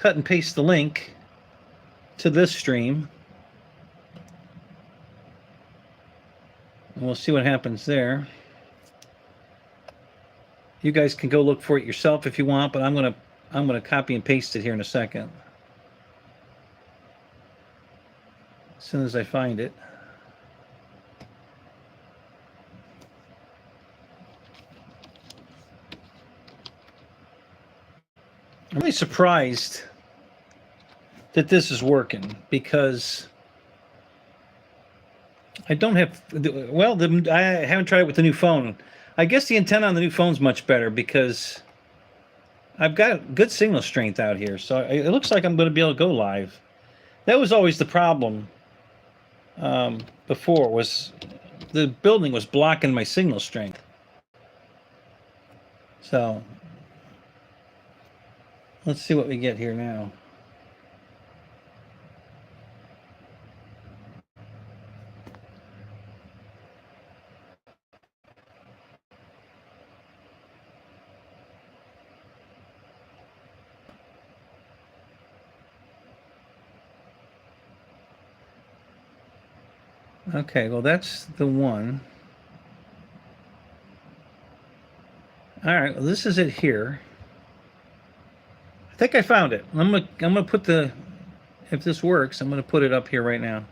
cut and paste the link to this stream. And we'll see what happens there. You guys can go look for it yourself if you want, but I'm gonna copy and paste it here in a second. As soon as I find it. I'm really surprised that this is working because I don't have, well, I haven't tried it with the new phone. I guess the antenna on the new phone's much better because I've got good signal strength out here. So it looks like I'm going to be able to go live. That was always the problem before, was the building was blocking my signal strength. So let's see what we get here now. Okay, well, that's the one. All right, well, this is it here. I think I found it. I'm gonna put the, if this works, I'm gonna put it up here right now.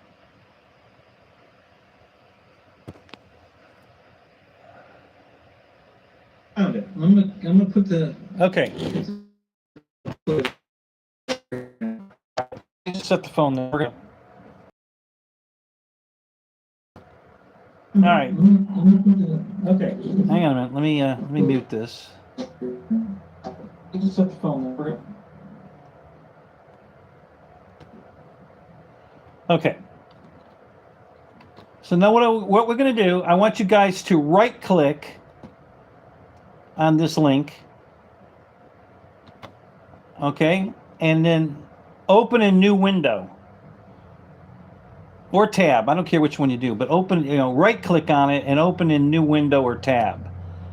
Found it. I'm gonna put the, okay. Set the phone there. All right. Okay. Hang on a minute. Let me mute this. Just set the phone there. Okay. So now what we're going to do, I want you guys to right-click on this link. Okay, and then open a new window. Or tab, I don't care which one you do, but open, right click on it and open a new window or tab.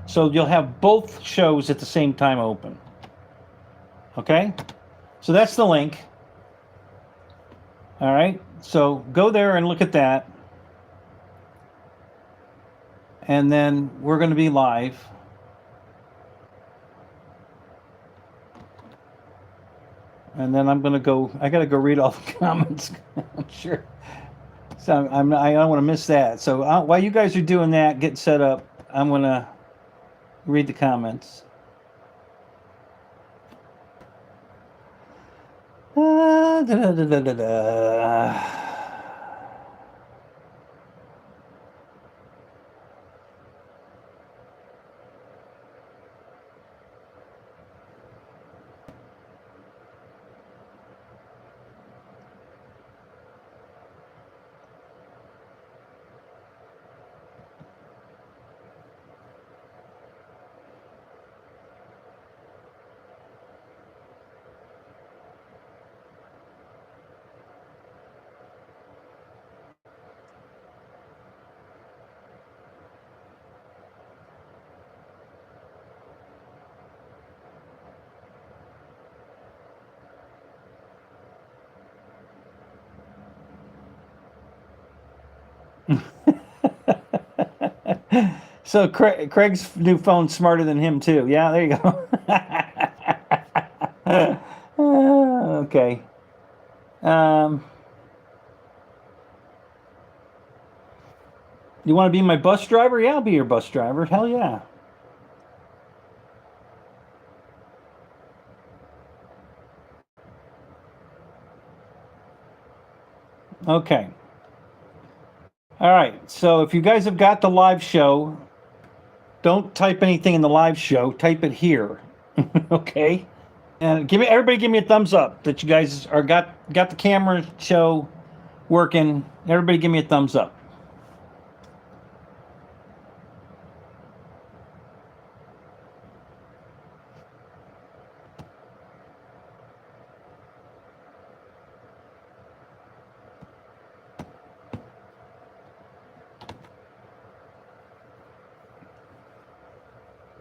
So you'll have both shows at the same time open. Okay? So that's the link. All right, so go there and look at that. And then we're going to be live. And then I'm going to go, I got to go read all the comments. I'm sure. So I don't want to miss that. So while you guys are doing that, getting set up, I'm going to read the comments. Da, da, da, da, da, da. So Craig's new phone's smarter than him too. Yeah, there you go. Okay. You want to be my bus driver? Yeah, I'll be your bus driver. Hell yeah. Okay. All right. So if you guys have got the live show, don't type anything in the live show. Type it here. Okay. And everybody give me a thumbs up that you guys are got the camera show working. Everybody give me a thumbs up.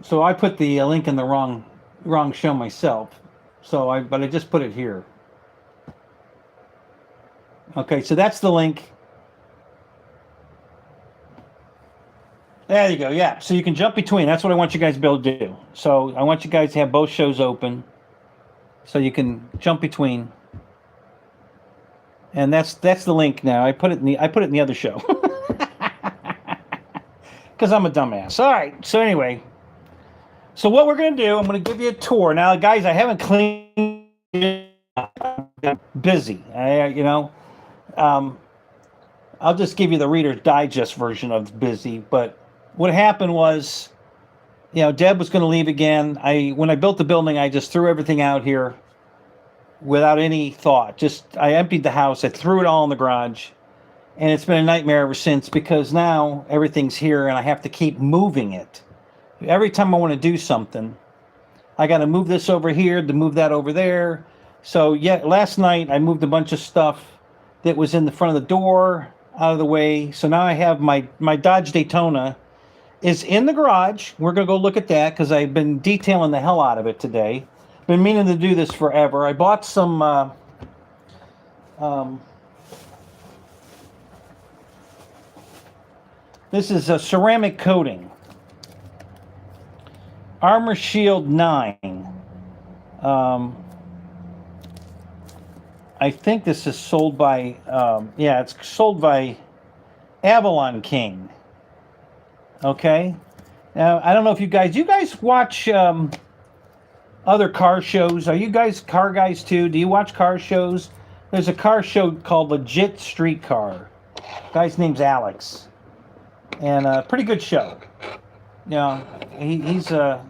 So I put the link in the wrong show myself. So but I just put it here. Okay, so that's the link. There you go. Yeah, so you can jump between. That's what I want you guys to be able to do. So I want you guys to have both shows open, so you can jump between. And that's the link now. I put it in the other show because I'm a dumbass. All right. So anyway, so what we're gonna do? I'm gonna give you a tour now, guys. I haven't cleaned. I'm busy. I'll just give you the Reader's Digest version of busy. But what happened was, Deb was going to leave again. When I built the building, I just threw everything out here without any thought. I emptied the house. I threw it all in the garage, and it's been a nightmare ever since because now everything's here and I have to keep moving it. Every time I want to do something, I got to move this over here to move that over there. So last night I moved a bunch of stuff that was in the front of the door out of the way. So now I have my Dodge Daytona is in the garage. We're going to go look at that because I've been detailing the hell out of it today. Been meaning to do this forever. I bought some this is a ceramic coating. Armor Shield 9. I think this is sold by, it's sold by Avalon King. Okay. Now, I don't know if you guys watch other car shows. Are you guys car guys too? Do you watch car shows? There's a car show called Legit Streetcar. Guy's name's Alex. And a pretty good show. He's there's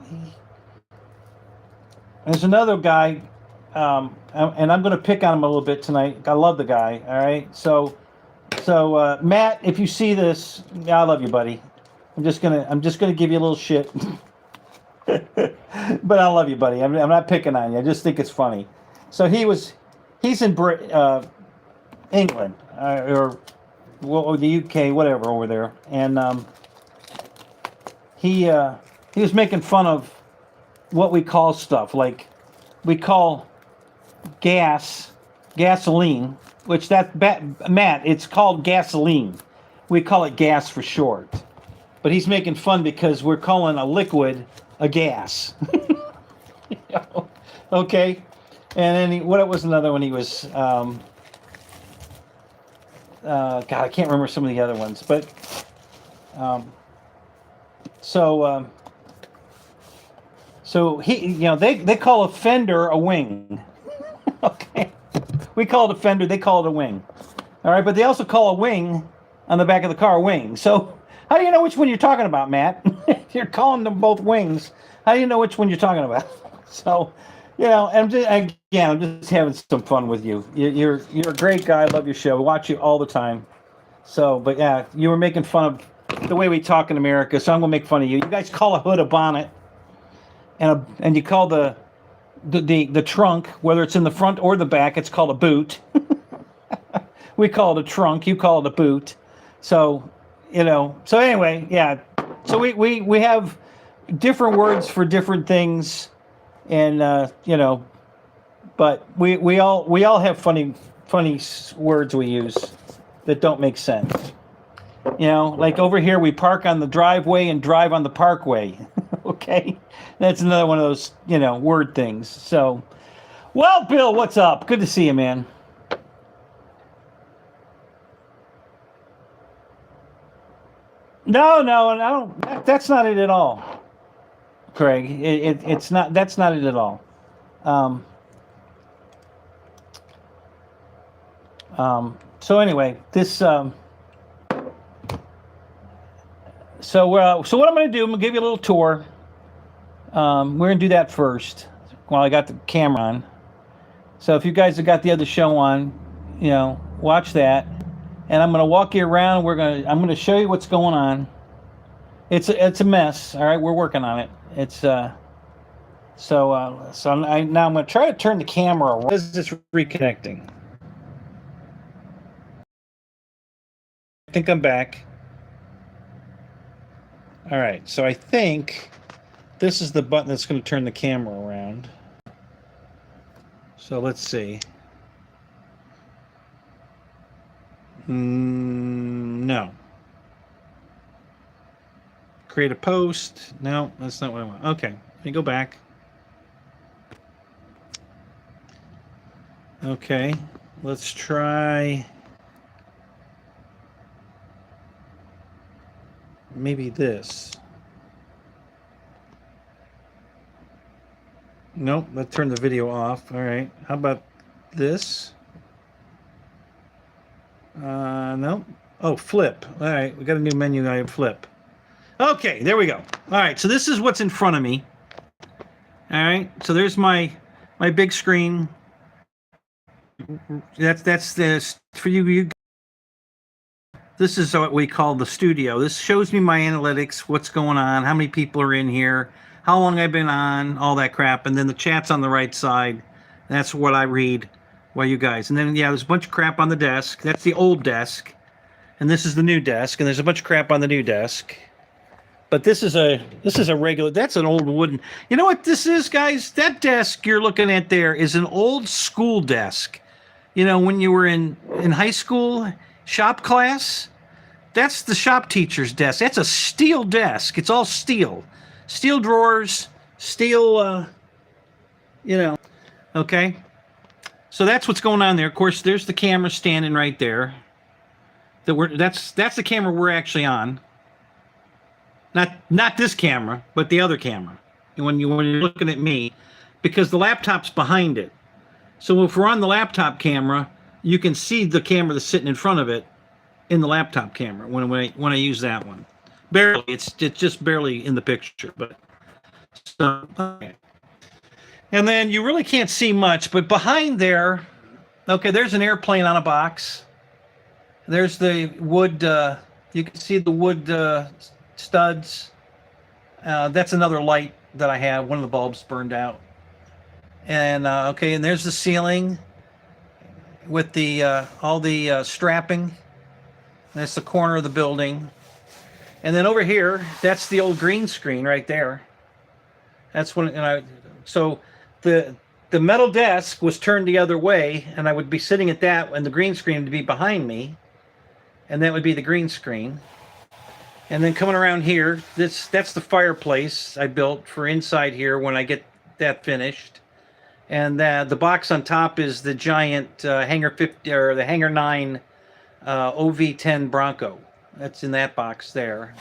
another guy, and I'm going to pick on him a little bit tonight. I love the guy. All right, so Matt, if you see this, I love you, buddy. I'm just gonna give you a little shit, but I love you, buddy. I'm not picking on you. I just think it's funny. So he's in England or the UK, whatever, over there, and he was making fun of what we call stuff, like we call gasoline, which Matt, it's called gasoline. We call it gas for short. But he's making fun because we're calling a liquid a gas. Okay. And then what was another one he was God, I can't remember some of the other ones, but so he, they call a fender a wing. Okay. We call it a fender, they call it a wing. All right, but they also call a wing on the back of the car a wing. So how do you know which one you're talking about, Matt? You're calling them both wings. How do you know which one you're talking about? So, I'm just having some fun with you. You're a great guy. I love your show. I watch you all the time. So, but yeah, you were making fun of the way we talk in America, so I'm gonna make fun of you. You guys call a hood a bonnet, and you call the trunk, whether it's in the front or the back, it's called a boot. We call it a trunk. You call it a boot. So, So anyway, yeah. So we have different words for different things, and but we all have funny words we use that don't make sense. Like over here we park on the driveway and drive on the parkway. Okay, that's another one of those word things. So, well, Bill, what's up? Good to see you, man. No, I don't. That's not it at all, Craig. It's not. That's not it at all. So anyway, this. So what I'm going to do? I'm going to give you a little tour. We're going to do that first while I got the camera on. So if you guys have got the other show on, watch that. And I'm going to walk you around. I'm going to show you what's going on. It's a mess. All right, we're working on it. It's now I'm going to try to turn the camera around. This is reconnecting. I think I'm back. All right, so I think this is the button that's going to turn the camera around. So let's see. No. Create a post. No, that's not what I want. Okay, let me go back. Okay, let's try maybe this. Nope, let's turn the video off. All right, how about this? Nope. Oh, flip. All right, we got a new menu item, flip. Okay, there we go. All right, so this is what's in front of me. All right, so there's my big screen. That's this for you. This is what we call the studio. This shows me my analytics, what's going on, how many people are in here, how long I've been on, all that crap, and then the chat's on the right side. That's what I read while you guys. And then yeah, there's a bunch of crap on the desk. That's the old desk, and this is the new desk, and there's a bunch of crap on the new desk. But this is a regular. That's an old wooden. You know what this is, guys? That desk you're looking at there is an old school desk. You know, when you were in high school shop class, that's the shop teacher's desk. That's a steel desk. It's all steel drawers, steel. You know, okay. So that's what's going on there. Of course, there's the camera standing right there. That's the camera we're actually on. Not this camera, but the other camera. When you're looking at me, because the laptop's behind it. So if we're on the laptop camera, you can see the camera that's sitting in front of it in the laptop camera when I use that one. Barely, it's just barely in the picture, but so okay. And then you really can't see much, but behind there, okay, there's an airplane on a box. There's the wood. You can see the wood studs. That's another light that I have. One of the bulbs burned out. And okay, and there's the ceiling with the all the strapping. That's the corner of the building. And then over here, that's the old green screen right there. That's when so the metal desk was turned the other way, and I would be sitting at that, and the green screen would be behind me, and that would be the green screen. And then coming around here, that's the fireplace I built for inside here when I get that finished. And the box on top is the giant Hanger 50 or the Hanger 9 OV10 Bronco. That's in that box there.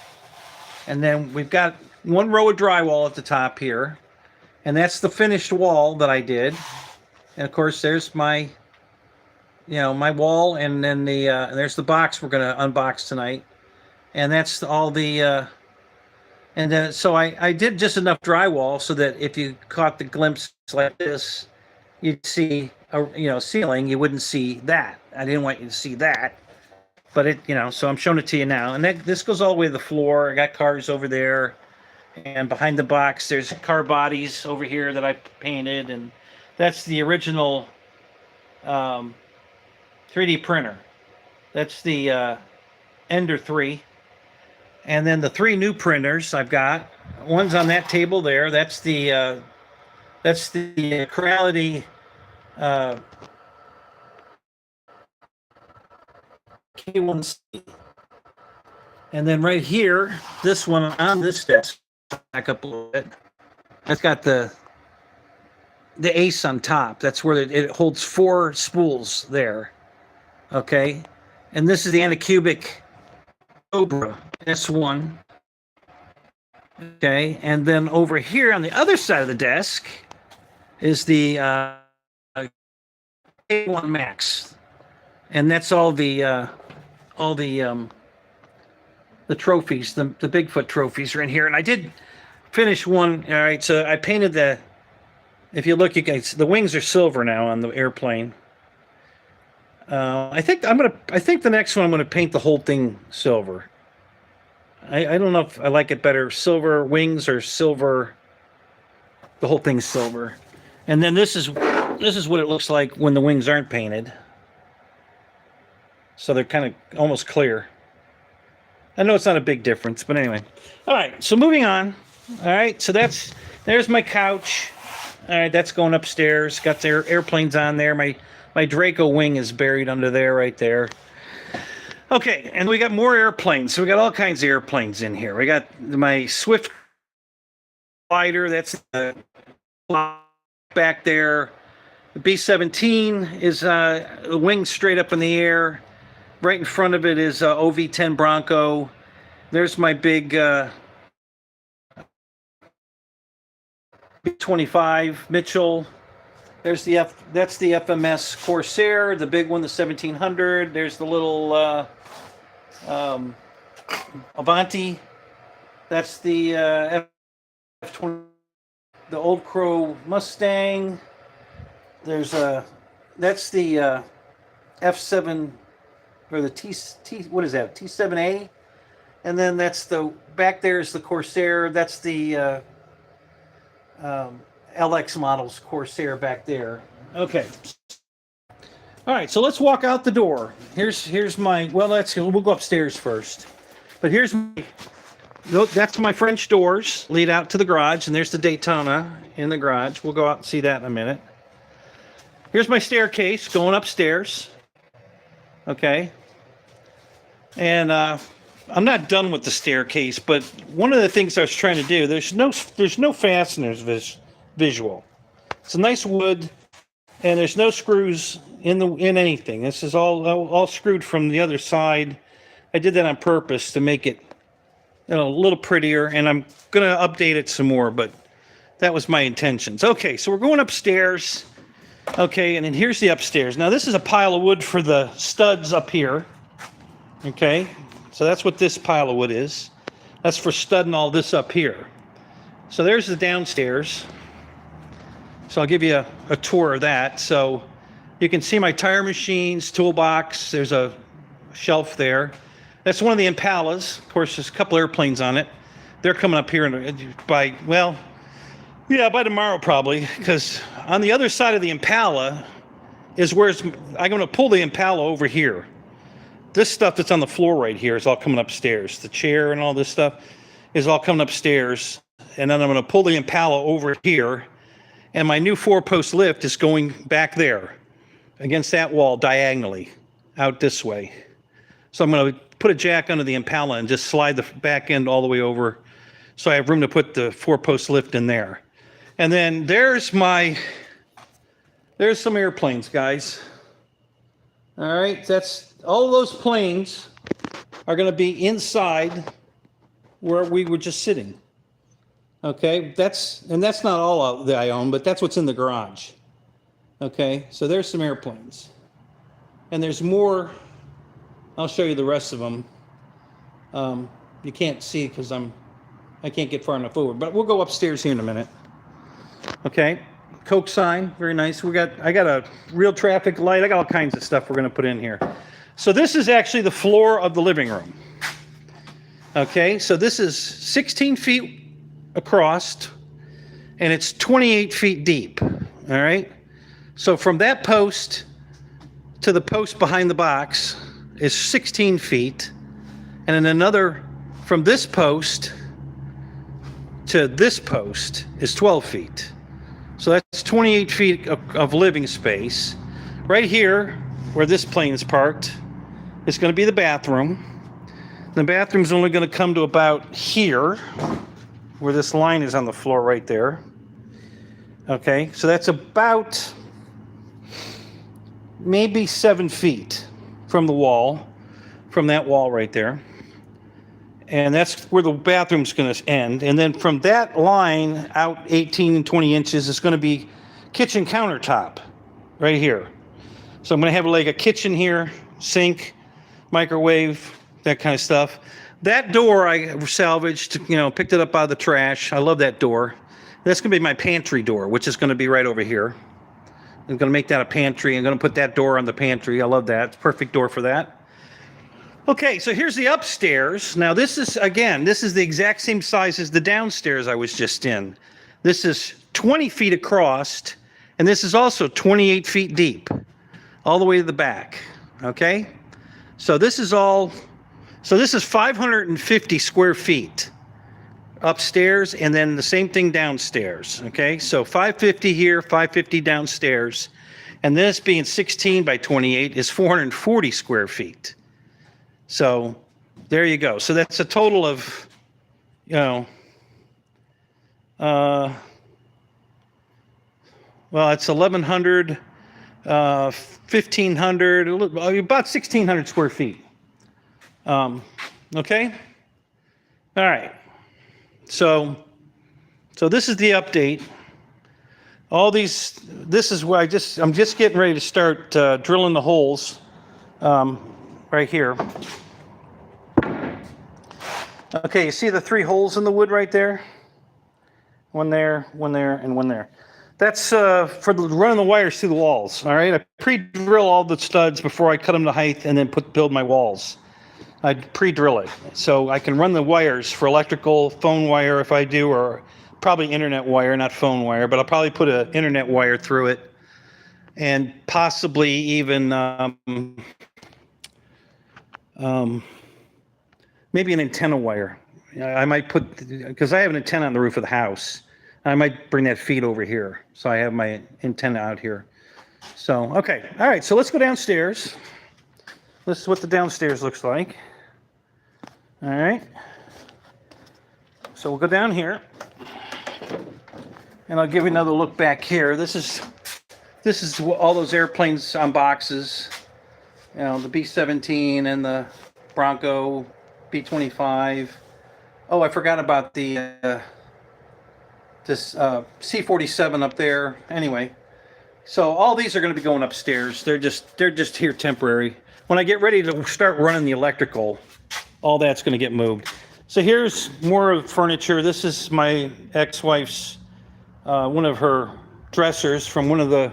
And then we've got one row of drywall at the top here, and that's the finished wall that I did. And of course, there's my, my wall, and then there's the box we're going to unbox tonight. And that's all the, and then so I did just enough drywall so that if you caught the glimpse like this, you'd see a ceiling. You wouldn't see that. I didn't want you to see that, but it so I'm showing it to you now. And this goes all the way to the floor. I got cars over there, and behind the box there's car bodies over here that I painted, and that's the original 3D printer. That's the Ender 3. And then the 3 new printers I've got. One's on that table there. That's the Creality K1C. And then right here, this one on this desk, back up a little bit. That's got the ace on top. That's where it holds 4 spools there. Okay, and this is the Anycubic Cobra S1. Okay, and then over here on the other side of the desk is the K1 Max, and that's all the trophies, the Bigfoot trophies are in here. And I did finish one. All right, so I painted if you look, you guys, the wings are silver now on the airplane. I think the next one I'm gonna paint the whole thing silver. I don't know if I like it better, silver wings or silver. The whole thing's silver. And then this is what it looks like when the wings aren't painted. So they're kind of almost clear. I know it's not a big difference, but anyway. All right, so moving on. All right, so there's my couch. All right, that's going upstairs. Got their airplanes on there. My Draco wing is buried under there, right there. Okay, and we got more airplanes. So we got all kinds of airplanes in here. We got my Swift fighter. That's the back there. The B-17 is the wing straight up in the air. Right in front of it is OV-10 Bronco. There's my big B-25 Mitchell. There's that's the FMS Corsair, the big one, the 1700. There's the little Avanti. That's the F-20, the Old Crow Mustang. There's that's the F7 or the T what is that? T7A. And then that's the back there is the Corsair. That's the LX models Corsair back there. Okay. All right, so let's walk out the door. Here's my, well, we'll go upstairs first. But that's my French doors lead out to the garage, and there's the Daytona in the garage. We'll go out and see that in a minute. Here's my staircase going upstairs. Okay. And I'm not done with the staircase, but one of the things I was trying to do, there's no fasteners visual. It's a nice wood, and there's no screws in anything. This is all screwed from the other side. I did that on purpose to make it, a little prettier, and I'm gonna update it some more, but that was my intentions. Okay, so we're going upstairs. Okay, and then here's the upstairs. Now this is a pile of wood for the studs up here. Okay, so that's what this pile of wood is. That's for studding all this up here. So there's the downstairs. So I'll give you a tour of that. So you can see my tire machines, toolbox. There's a shelf there. That's one of the Impalas. Of course, there's a couple airplanes on it. They're coming up here by tomorrow probably, because on the other side of the Impala is I'm going to pull the Impala over here. This stuff that's on the floor right here is all coming upstairs. The chair and all this stuff is all coming upstairs. And then I'm going to pull the Impala over here. And my new 4-post lift is going back there against that wall diagonally out this way. So I'm going to put a jack under the Impala and just slide the back end all the way over so I have room to put the 4-post lift in there. And then there's some airplanes, guys. All right, all of those planes are going to be inside where we were just sitting. Okay, that's not all that I own, but that's what's in the garage. Okay, so there's some airplanes. And there's more. I'll show you the rest of them. You can't see because I can't get far enough over, but we'll go upstairs here in a minute. Okay, Coke sign, very nice. I got a real traffic light. I got all kinds of stuff we're going to put in here. So this is actually the floor of the living room. Okay, so this is 16 feet across, and it's 28 feet deep. All right, so from that post to the post behind the box is 16 feet, and then another from this post to this post is 12 feet. So that's 28 feet of living space. Right here, where this plane is parked, is going to be the bathroom. The bathroom's only going to come to about here, where this line is on the floor right there. Okay, so that's about maybe 7 feet from the wall, from that wall right there. And that's where the bathroom's going to end. And then from that line out 18 and 20 inches is going to be kitchen countertop right here. So I'm going to have like a kitchen here, sink, microwave, that kind of stuff. That door I salvaged, picked it up out of the trash. I love that door. That's going to be my pantry door, which is going to be right over here. I'm going to make that a pantry. I'm going to put that door on the pantry. I love that. It's a perfect door for that. Okay, so here's the upstairs. Now this is the exact same size as the downstairs I was just in. This is 20 feet across, and this is also 28 feet deep, all the way to the back. Okay, so this is 550 square feet upstairs, and then the same thing downstairs. Okay, so 550 here, 550 downstairs, and this being 16 by 28 is 440 square feet. So there you go. So that's a total of, you know, well, it's 1,100, 1,500, about 1,600 square feet. Okay. All right. So this is the update. All these, this is where I'm just getting ready to start drilling the holes right here. Okay, you see the 3 holes in the wood right there? One there, and one there. That's for running the wires through the walls. All right, I pre-drill all the studs before I cut them to height, and then build my walls. I pre-drill it so I can run the wires for electrical, phone wire if I do, or probably internet wire, not phone wire, but I'll probably put an internet wire through it, and possibly even maybe an antenna wire. I might put, because I have an antenna on the roof of the house. I might bring that feed over here, so I have my antenna out here. So, okay, all right, so let's go downstairs. This is what the downstairs looks like. All right. So we'll go down here, and I'll give you another look back here. This is all those airplanes on boxes. You know, the B-17 and the Bronco, B-25. Oh, I forgot about the this C-47 up there. Anyway, so all these are going to be going upstairs. They're just here temporary. When I get ready to start running the electrical, all that's going to get moved. So here's more of furniture. This is my ex-wife's one of her dressers from one of the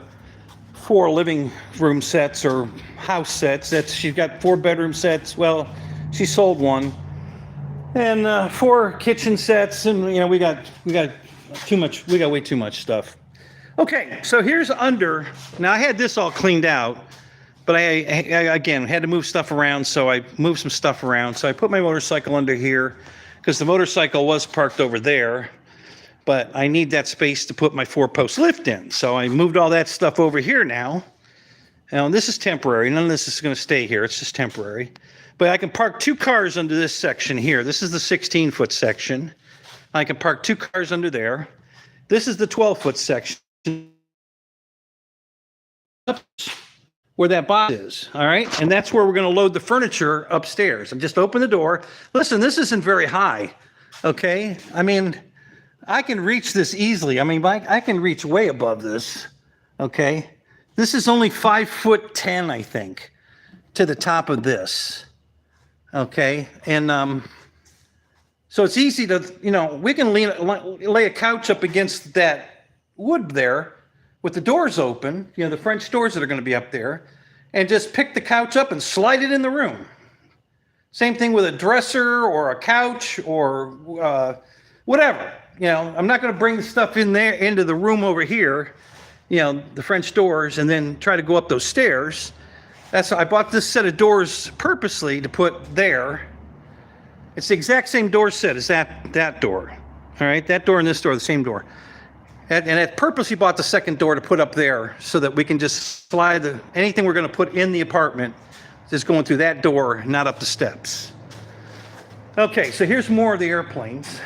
4 living room sets or house sets. She's got 4 bedroom sets. Well, she sold one, and 4 kitchen sets, and you know we got too much. We got way too much stuff. Okay, so here's under. Now I had this all cleaned out, but I again had to move stuff around, so I moved some stuff around. So I put my motorcycle under here because the motorcycle was parked over there, but I need that space to put my 4-post lift in. So I moved all that stuff over here now. Now this is temporary. None of this is going to stay here. It's just temporary. But I can park 2 cars under this section here. This is the 16-foot section. I can park 2 cars under there. This is the 12-foot section where that box is, all right? And that's where we're going to load the furniture upstairs. And just open the door. Listen, this isn't very high, okay? I mean, I can reach this easily. I mean, I can reach way above this, okay? This is only 5'10", I think, to the top of this, okay? And so it's easy to, you know, we can lay a couch up against that wood there with the doors open, you know, the French doors that are going to be up there, and just pick the couch up and slide it in the room. Same thing with a dresser or a couch or whatever. You know, I'm not going to bring the stuff in there into the room over here, you know, the French doors, and then try to go up those stairs. I bought this set of doors purposely to put there. It's the exact same door set as that door. All right, that door and this door are the same door. And I purposely bought the second door to put up there so that we can just slide anything we're going to put in the apartment is going through that door, not up the steps. Okay, so here's more of the airplanes.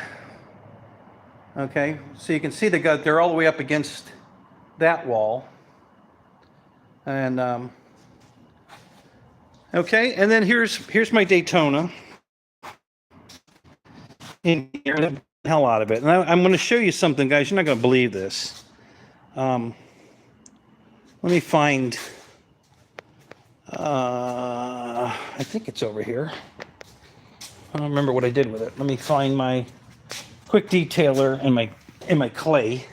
Okay, so you can see they're all the way up against that wall. And okay, and then here's my Daytona in here. The hell out of it. And I'm going to show you something, guys. You're not going to believe this. Let me find. I think it's over here. I don't remember what I did with it. Let me find my quick detailer and my clay.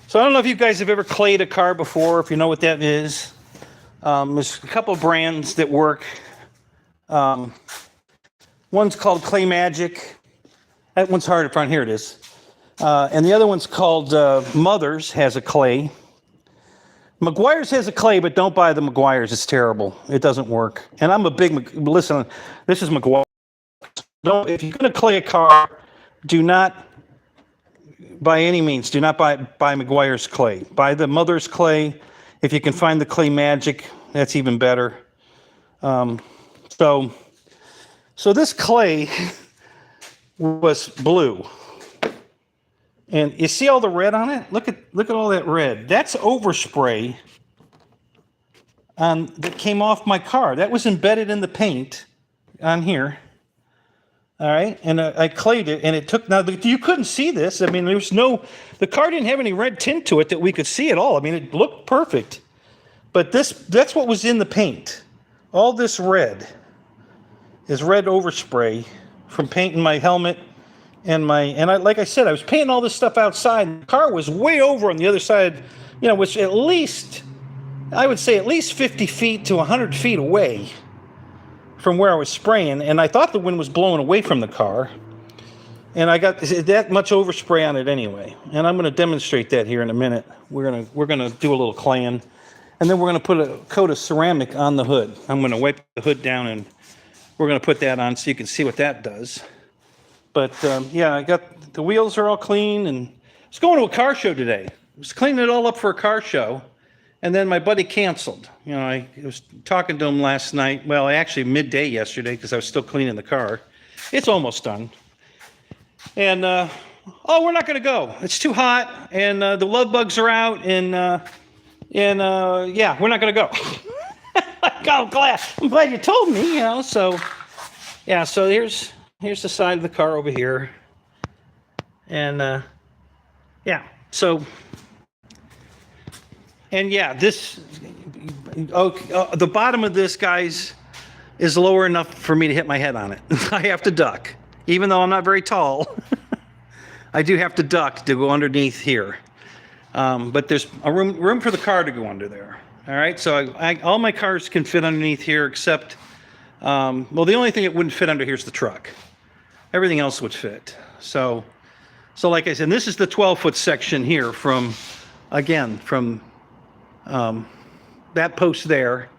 So I don't know if you guys have ever clayed a car before, if you know what that is. There's a couple of brands that work. One's called Clay Magic. That one's hard to find. Here it is. And the other one's called Mother's has a clay. McGuire's has a clay, but don't buy the McGuire's. It's terrible. It doesn't work. And I'm a big, listen, this is McGuire. If you're going to clay a car, do not, by any means, do not buy McGuire's clay. Buy the Mother's clay. If you can find the Clay Magic, that's even better. So this clay was blue. And you see all the red on it? Look at all that red. That's overspray that came off my car. That was embedded in the paint on here. All right, and I clayed it, and it took. Now you couldn't see this. I mean, the car didn't have any red tint to it that we could see at all. I mean, it looked perfect, but that's what was in the paint. All this red is red overspray from painting my helmet like I said, I was painting all this stuff outside. The car was way over on the other side, which at least I would say at least 50 feet to 100 feet away from where I was spraying, and I thought the wind was blowing away from the car, and I got that much overspray on it anyway. And I'm going to demonstrate that here in a minute. We're gonna do a little claying, and then we're going to put a coat of ceramic on the hood. I'm going to wipe the hood down, and we're going to put that on so you can see what that does. But yeah, I got the wheels are all clean, and I was going to a car show today. I was cleaning it all up for a car show. And then my buddy canceled. I was talking to him last night. Well, actually midday yesterday because I was still cleaning the car. It's almost done. And, we're not going to go. It's too hot, and the love bugs are out, and yeah, we're not going to go. I'm glad you told me, So, yeah, so here's the side of the car over here. And, yeah, so... And yeah, the bottom of this, guys, is lower enough for me to hit my head on it. I have to duck. Even though I'm not very tall, I do have to duck to go underneath here. But there's a room for the car to go under there. All right, so all my cars can fit underneath here except, well, the only thing that wouldn't fit under here is the truck. Everything else would fit. So like I said, this is the 12-foot section here from that post there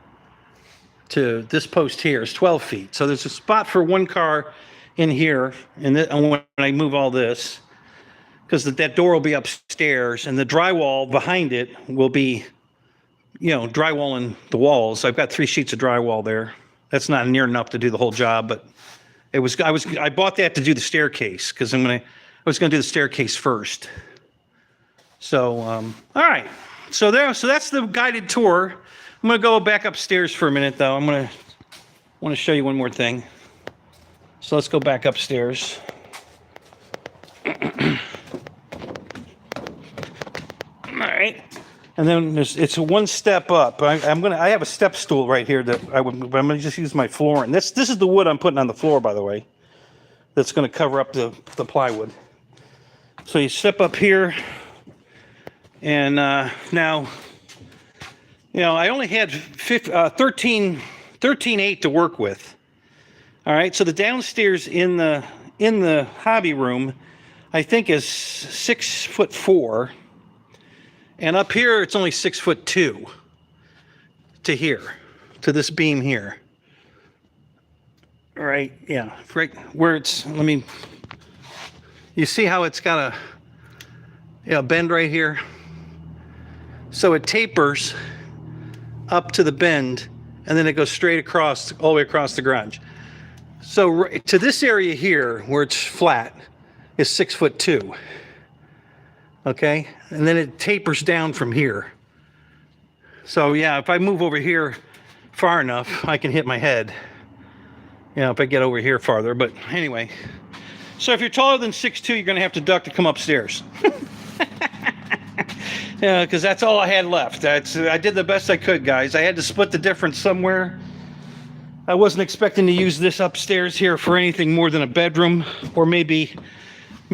to this post here is 12 feet. So there's a spot for one car in here, and when I move all this, because that door will be upstairs, and the drywall behind it will be, drywalling the walls. I've got 3 sheets of drywall there. That's not near enough to do the whole job, but I bought that to do the staircase because I was going to do the staircase first. So, all right. So that's the guided tour. I'm going to go back upstairs for a minute, though. I want to show you one more thing. So let's go back upstairs. All right. And then it's one step up. I have a step stool right here that I'm going to just use my flooring. This is the wood I'm putting on the floor, by the way. That's going to cover up the plywood. So you step up here. And now, I only had 13.8 to work with. All right, so the downstairs in the hobby room, I think is 6'4", and up here it's only 6'2" to here, to this beam here. All right, yeah, right where it's. You see how it's got a bend right here. So it tapers up to the bend, and then it goes straight across, all the way across the garage. So to this area here, where it's flat, is 6'2". Okay, and then it tapers down from here. So yeah, if I move over here far enough, I can hit my head. If I get over here farther. But anyway, so if you're taller than 6'2", you're going to have to duck to come upstairs. Yeah, because that's all I had left. I did the best I could, guys. I had to split the difference somewhere. I wasn't expecting to use this upstairs here for anything more than a bedroom, or maybe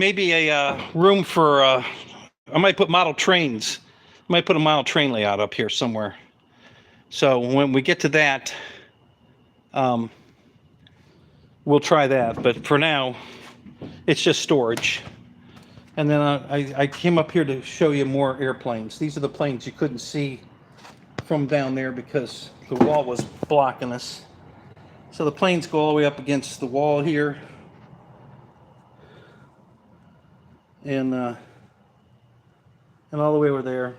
a room for. I might put model trains. I might put a model train layout up here somewhere. So when we get to that, we'll try that. But for now, it's just storage. And then I came up here to show you more airplanes. These are the planes you couldn't see from down there because the wall was blocking us. So the planes go all the way up against the wall here. and all the way over there.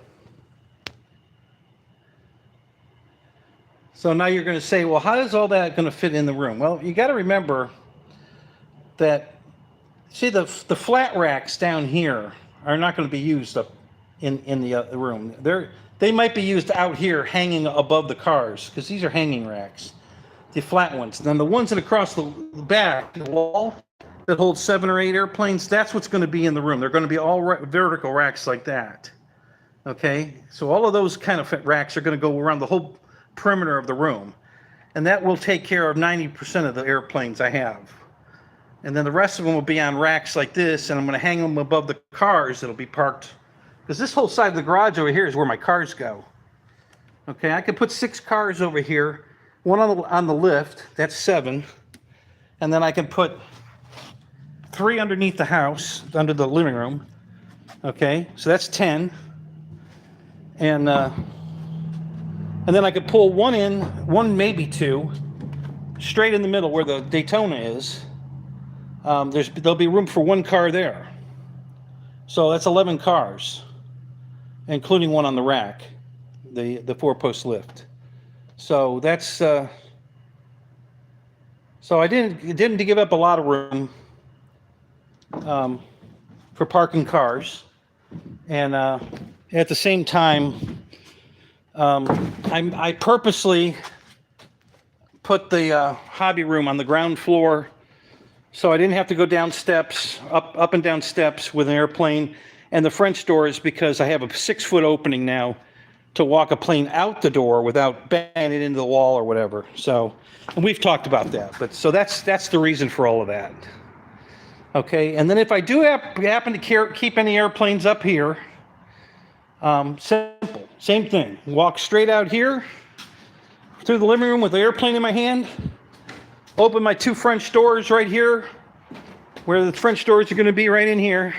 So now you're going to say, well, how is all that going to fit in the room? Well, you got to remember that, see, the flat racks down here are not going to be used up in the room. They might be used out here hanging above the cars, because these are hanging racks, the flat ones. Then the ones that across the back, the wall that holds 7 or 8 airplanes, that's what's going to be in the room. They're going to be all vertical racks like that. Okay, so all of those kind of racks are going to go around the whole perimeter of the room, and that will take care of 90% of the airplanes I have. And then the rest of them will be on racks like this, and I'm going to hang them above the cars that'll be parked, because this whole side of the garage over here is where my cars go. Okay, I could put 6 cars over here, one on the lift, that's 7, and then I can put 3 underneath the house, under the living room. Okay, so that's 10. And then I could pull one in, one maybe 2, straight in the middle where the Daytona is. There'll be room for 1 car there. So that's 11 cars, including one on the rack, the 4-post lift. So that's so I didn't give up a lot of room for parking cars, and at the same time, I purposely put the hobby room on the ground floor, so I didn't have to go down steps, up and down steps with an airplane, and the French doors, because I have a 6-foot opening now to walk a plane out the door without banging it into the wall or whatever. So, and we've talked about that, but so that's the reason for all of that. Okay, and then if I do happen to keep any airplanes up here, simple, same thing. Walk straight out here through the living room with the airplane in my hand. Open my 2 French doors right here, where the French doors are going to be, right in here.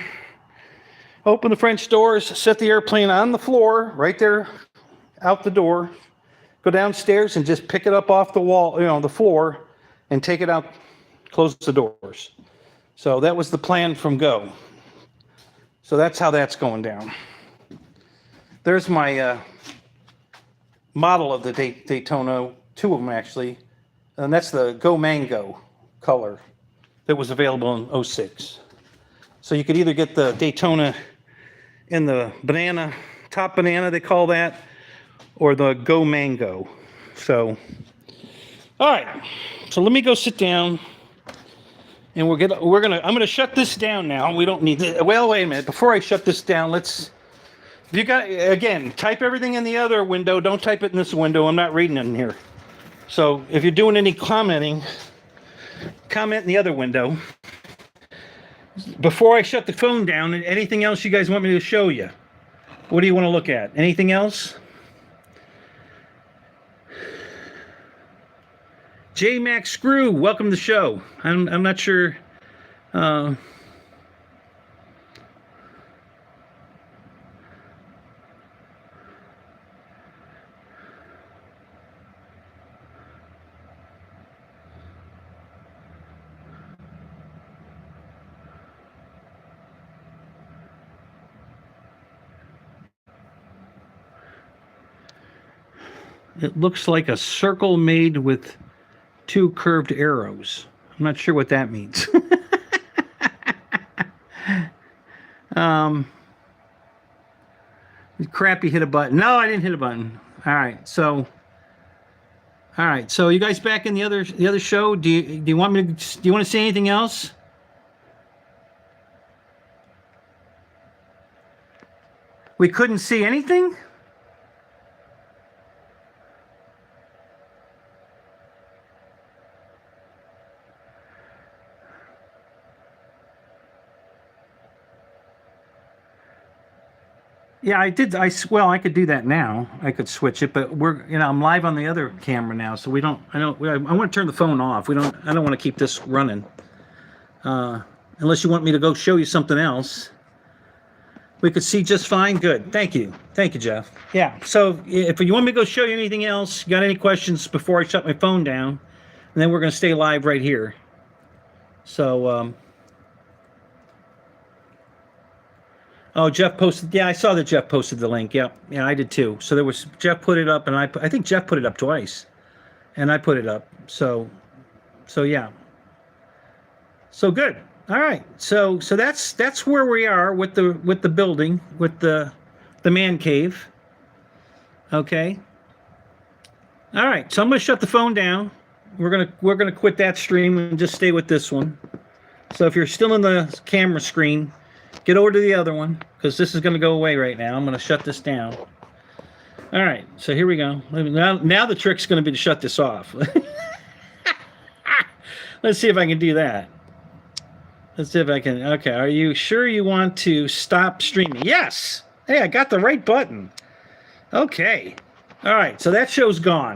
Open the French doors, set the airplane on the floor, right there, out the door. Go downstairs and just pick it up off the wall, the floor, and take it out, close the doors. So that was the plan from go. So that's how that's going down. There's my model of the Daytona, 2 of them actually, and that's the Go Mango color that was available in 06. So you could either get the Daytona in the top banana they call that, or the Go Mango. So, all right, so let me go sit down, and I'm gonna shut this down now. We don't need it. Well, wait a minute. Before I shut this down, you got, again, type everything in the other window. Don't type it in this window. I'm not reading it in here. So if you're doing any commenting, comment in the other window. Before I shut the phone down, anything else you guys want me to show you? What do you want to look at? Anything else? J Max Screw, welcome to the show. I'm not sure. It looks like a circle made with 2 curved arrows. I'm not sure what that means. Crappy hit a button. No, I didn't hit a button. All right, so you guys back in the other show? Do you want to say anything else? We couldn't see anything? Yeah, I did. Well, I could do that now. I could switch it, but I'm live on the other camera now, so I want to turn the phone off. I don't want to keep this running. Unless you want me to go show you something else. We could see just fine. Good. Thank you, Jeff. Yeah. So if you want me to go show you anything else, you got any questions before I shut my phone down, and then we're going to stay live right here. So, Oh, Jeff posted. Yeah, I saw that Jeff posted the link. Yeah, yeah, I did too. So there was Jeff put it up, and I think Jeff put it up twice, and I put it up. So yeah. So good. All right. So that's where we are with the building, with the man cave. Okay. All right. So I'm gonna shut the phone down. We're gonna quit that stream and just stay with this one. So if you're still in the camera screen, get over to the other one, because this is going to go away right now. I'm going to shut this down. All right, so here we go. Now the trick's going to be to shut this off. Let's see if I can do that. Let's see if I can. Okay, are you sure you want to stop streaming? Yes! Hey, I got the right button. Okay. All right, so that show's gone.